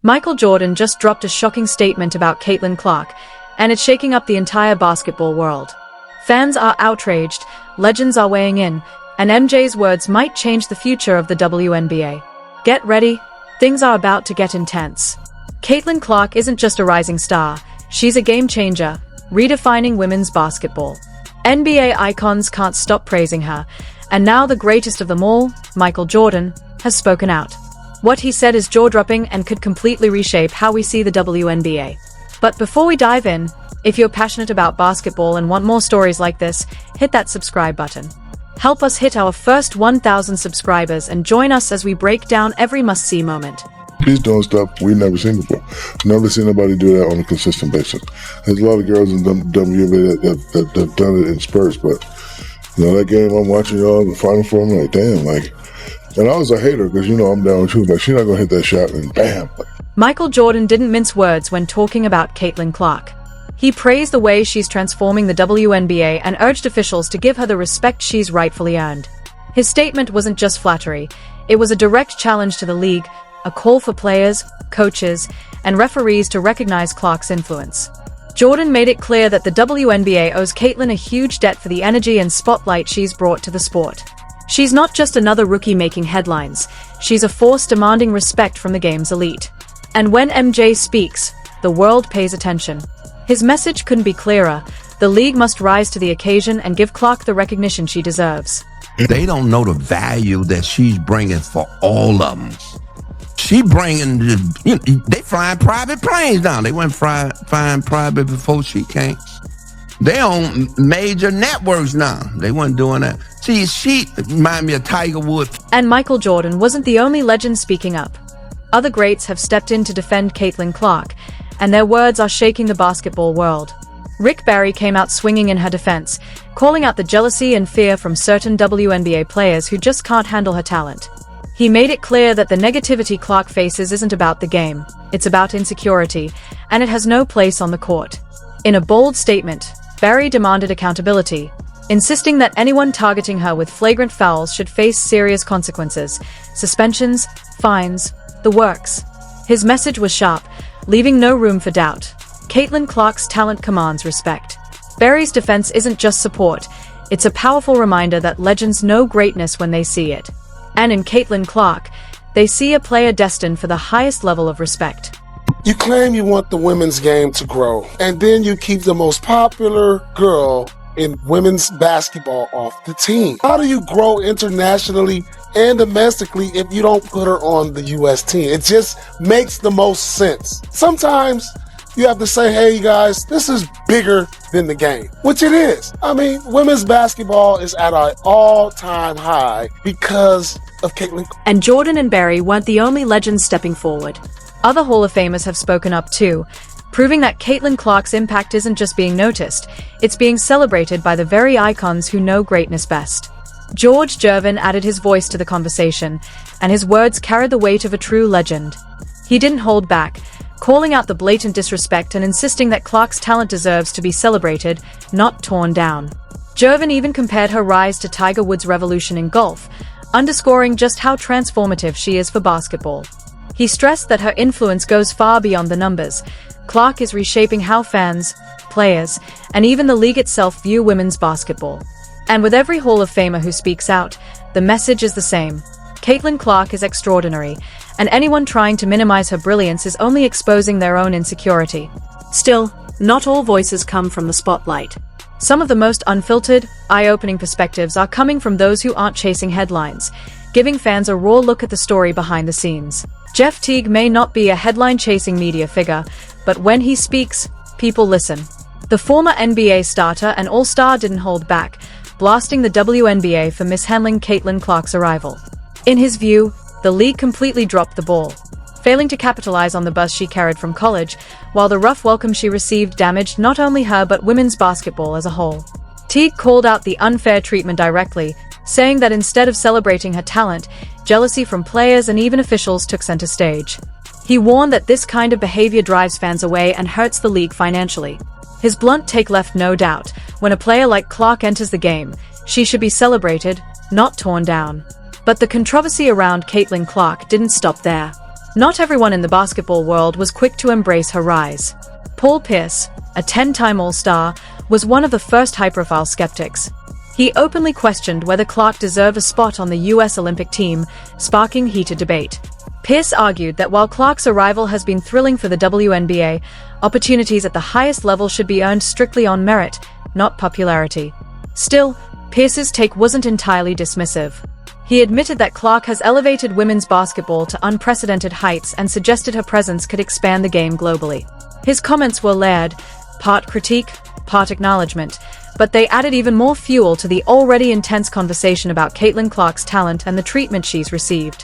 Michael Jordan just dropped a shocking statement about Caitlin Clark, and it's shaking up the entire basketball world. Fans are outraged, legends are weighing in, and MJ's words might change the future of the WNBA. Get ready, things are about to get intense. Caitlin Clark isn't just a rising star, she's a game changer, redefining women's basketball. NBA icons can't stop praising her, and now the greatest of them all, Michael Jordan, has spoken out. What he said is jaw-dropping and could completely reshape how we see the WNBA. But before we dive in, if you're passionate about basketball and want more stories like this, hit that subscribe button. Help us hit our first 1,000 subscribers and join us as we break down every must-see moment. He's doing stuff we've never seen before. Never seen nobody do that on a consistent basis. There's a lot of girls in WNBA that have done it in spurts, but that game I'm watching the Final Four, I'm like, damn, and I was a hater because I'm down with you, but she's not gonna hit that shot and bam. Michael Jordan didn't mince words when talking about Caitlin Clark. He praised the way she's transforming the WNBA and urged officials to give her the respect she's rightfully earned. His statement wasn't just flattery, it was a direct challenge to the league, a call for players, coaches, and referees to recognize Clark's influence. Jordan made it clear that the WNBA owes Caitlin a huge debt for the energy and spotlight she's brought to the sport. She's not just another rookie making headlines, she's a force demanding respect from the game's elite. And when MJ speaks, the world pays attention. His message couldn't be clearer. The league must rise to the occasion and give Clark the recognition she deserves. They don't know the value that she's bringing for all of them. She bringing, they flying private planes now. They went flying private before she came. They on major networks now. They weren't doing that. See, she remind me of Tiger Woods. And Michael Jordan wasn't the only legend speaking up. Other greats have stepped in to defend Caitlin Clark, and their words are shaking the basketball world. Rick Barry came out swinging in her defense, calling out the jealousy and fear from certain WNBA players who just can't handle her talent. He made it clear that the negativity Clark faces isn't about the game, it's about insecurity, and it has no place on the court. In a bold statement, Barry demanded accountability, insisting that anyone targeting her with flagrant fouls should face serious consequences, suspensions, fines, the works. His message was sharp, leaving no room for doubt. Caitlin Clark's talent commands respect. Barry's defense isn't just support, it's a powerful reminder that legends know greatness when they see it. And in Caitlin Clark, they see a player destined for the highest level of respect. You claim you want the women's game to grow, and then you keep the most popular girl in women's basketball off the team. How do you grow internationally and domestically if you don't put her on the U.S. team? It just makes the most sense. Sometimes you have to say, hey guys, this is bigger than the game, which it is. Women's basketball is at an all-time high because of Caitlin. And Jordan and Barry weren't the only legends stepping forward. Other Hall of Famers have spoken up too, proving that Caitlin Clark's impact isn't just being noticed, it's being celebrated by the very icons who know greatness best. George Gervin added his voice to the conversation, and his words carried the weight of a true legend. He didn't hold back, calling out the blatant disrespect and insisting that Clark's talent deserves to be celebrated, not torn down. Gervin even compared her rise to Tiger Woods' revolution in golf, underscoring just how transformative she is for basketball. He stressed that her influence goes far beyond the numbers. Clark is reshaping how fans, players, and even the league itself view women's basketball. And with every Hall of Famer who speaks out, the message is the same. Caitlin Clark is extraordinary, and anyone trying to minimize her brilliance is only exposing their own insecurity. Still, not all voices come from the spotlight. Some of the most unfiltered, eye-opening perspectives are coming from those who aren't chasing headlines, giving fans a raw look at the story behind the scenes. Jeff Teague may not be a headline-chasing media figure, but when he speaks, people listen. The former NBA starter and all-star didn't hold back, blasting the WNBA for mishandling Caitlin Clark's arrival. In his view, the league completely dropped the ball, failing to capitalize on the buzz she carried from college, while the rough welcome she received damaged not only her but women's basketball as a whole. Teague called out the unfair treatment directly, saying that instead of celebrating her talent, jealousy from players and even officials took center stage. He warned that this kind of behavior drives fans away and hurts the league financially. His blunt take left no doubt. When a player like Clark enters the game, she should be celebrated, not torn down. But the controversy around Caitlin Clark didn't stop there. Not everyone in the basketball world was quick to embrace her rise. Paul Pierce, a 10-time All-Star, was one of the first high-profile skeptics. He openly questioned whether Clark deserved a spot on the U.S. Olympic team, sparking heated debate. Pierce argued that while Clark's arrival has been thrilling for the WNBA, opportunities at the highest level should be earned strictly on merit, not popularity. Still, Pierce's take wasn't entirely dismissive. He admitted that Clark has elevated women's basketball to unprecedented heights and suggested her presence could expand the game globally. His comments were layered, part critique, part acknowledgement, but they added even more fuel to the already intense conversation about Caitlin Clark's talent and the treatment she's received.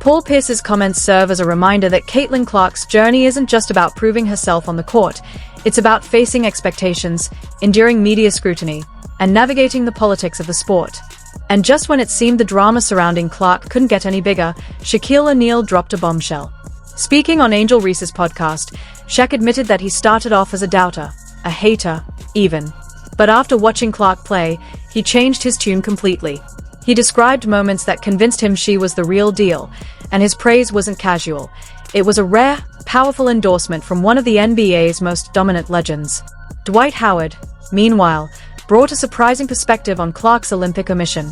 Paul Pierce's comments serve as a reminder that Caitlin Clark's journey isn't just about proving herself on the court, it's about facing expectations, enduring media scrutiny, and navigating the politics of the sport. And just when it seemed the drama surrounding Clark couldn't get any bigger, Shaquille O'Neal dropped a bombshell. Speaking on Angel Reese's podcast, Shaq admitted that he started off as a doubter, a hater, even. But after watching Clark play, he changed his tune completely. He described moments that convinced him she was the real deal, and his praise wasn't casual. It was a rare, powerful endorsement from one of the NBA's most dominant legends. Dwight Howard, meanwhile, brought a surprising perspective on Clark's Olympic omission.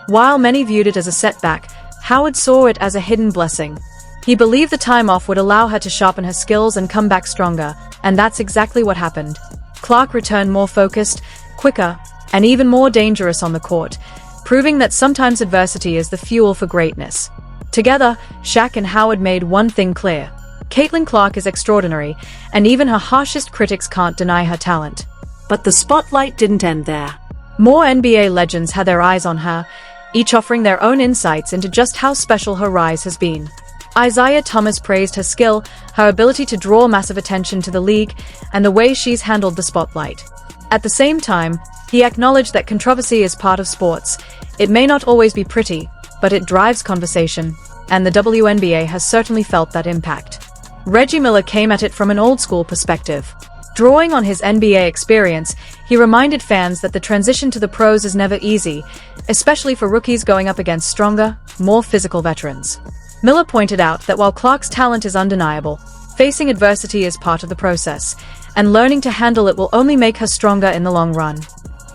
While many viewed it as a setback, Howard saw it as a hidden blessing. He believed the time off would allow her to sharpen her skills and come back stronger, and that's exactly what happened. Clark returned more focused, quicker, and even more dangerous on the court, proving that sometimes adversity is the fuel for greatness. Together, Shaq and Howard made one thing clear. Caitlin Clark is extraordinary, and even her harshest critics can't deny her talent. But the spotlight didn't end there. More NBA legends had their eyes on her, each offering their own insights into just how special her rise has been. Isaiah Thomas praised her skill, her ability to draw massive attention to the league, and the way she's handled the spotlight. At the same time, he acknowledged that controversy is part of sports. It may not always be pretty, but it drives conversation, and the WNBA has certainly felt that impact. Reggie Miller came at it from an old-school perspective. Drawing on his NBA experience, he reminded fans that the transition to the pros is never easy, especially for rookies going up against stronger, more physical veterans. Miller pointed out that while Clark's talent is undeniable, facing adversity is part of the process, and learning to handle it will only make her stronger in the long run.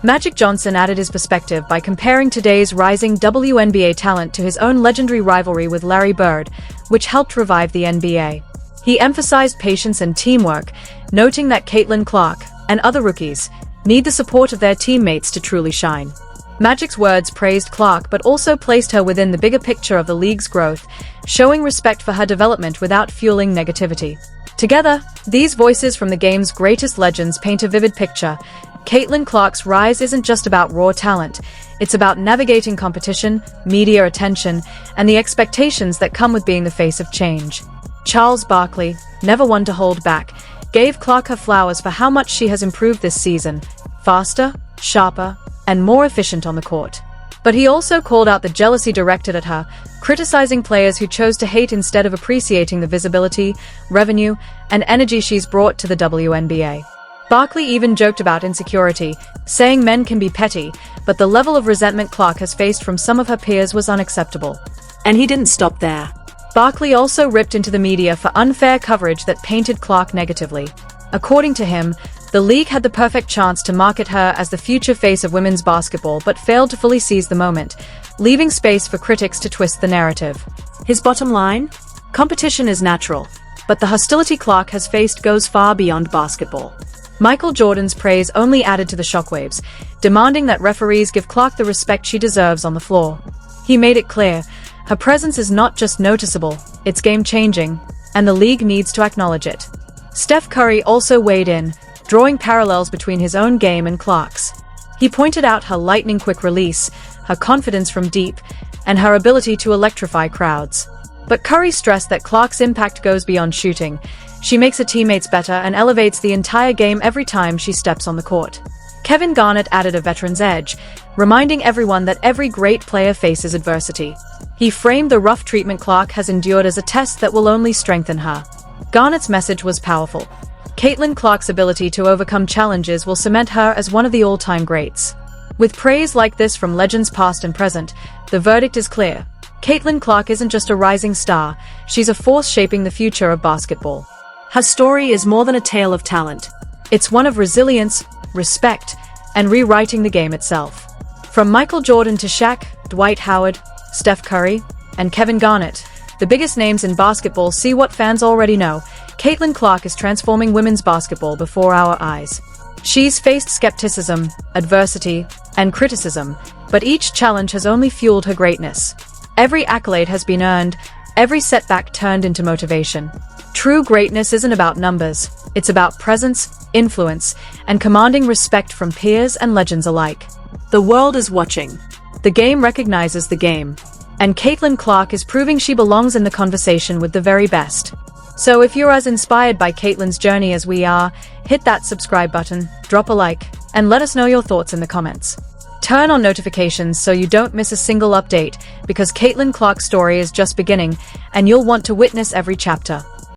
Magic Johnson added his perspective by comparing today's rising WNBA talent to his own legendary rivalry with Larry Bird, which helped revive the NBA. He emphasized patience and teamwork, noting that Caitlin Clark, and other rookies, need the support of their teammates to truly shine. Magic's words praised Clark but also placed her within the bigger picture of the league's growth, showing respect for her development without fueling negativity. Together, these voices from the game's greatest legends paint a vivid picture. Caitlin Clark's rise isn't just about raw talent, it's about navigating competition, media attention, and the expectations that come with being the face of change. Charles Barkley, never one to hold back, gave Clark her flowers for how much she has improved this season, faster, sharper, and more efficient on the court. But he also called out the jealousy directed at her, criticizing players who chose to hate instead of appreciating the visibility, revenue, and energy she's brought to the WNBA. Barkley even joked about insecurity, saying men can be petty, but the level of resentment Clark has faced from some of her peers was unacceptable. And he didn't stop there. Barkley also ripped into the media for unfair coverage that painted Clark negatively. According to him, the league had the perfect chance to market her as the future face of women's basketball but failed to fully seize the moment, leaving space for critics to twist the narrative. His bottom line? Competition is natural, but the hostility Clark has faced goes far beyond basketball. Michael Jordan's praise only added to the shockwaves, demanding that referees give Clark the respect she deserves on the floor. He made it clear, her presence is not just noticeable, it's game-changing, and the league needs to acknowledge it. Steph Curry also weighed in, drawing parallels between his own game and Clark's. He pointed out her lightning-quick release, her confidence from deep, and her ability to electrify crowds. But Curry stressed that Clark's impact goes beyond shooting. She makes her teammates better and elevates the entire game every time she steps on the court. Kevin Garnett added a veteran's edge, reminding everyone that every great player faces adversity. He framed the rough treatment Clark has endured as a test that will only strengthen her. Garnett's message was powerful. Caitlin Clark's ability to overcome challenges will cement her as one of the all-time greats. With praise like this from legends past and present, the verdict is clear. Caitlin Clark isn't just a rising star, she's a force shaping the future of basketball. Her story is more than a tale of talent. It's one of resilience, respect, and rewriting the game itself. From Michael Jordan to Shaq, Dwight Howard, Steph Curry, and Kevin Garnett, the biggest names in basketball see what fans already know. Caitlin Clark is transforming women's basketball before our eyes. She's faced skepticism, adversity, and criticism, but each challenge has only fueled her greatness. Every accolade has been earned, every setback turned into motivation. True greatness isn't about numbers, it's about presence, influence, and commanding respect from peers and legends alike. The world is watching. The game recognizes the game. And Caitlin Clark is proving she belongs in the conversation with the very best. So if you're as inspired by Caitlin's journey as we are, hit that subscribe button, drop a like, and let us know your thoughts in the comments. Turn on notifications so you don't miss a single update, because Caitlin Clark's story is just beginning, and you'll want to witness every chapter.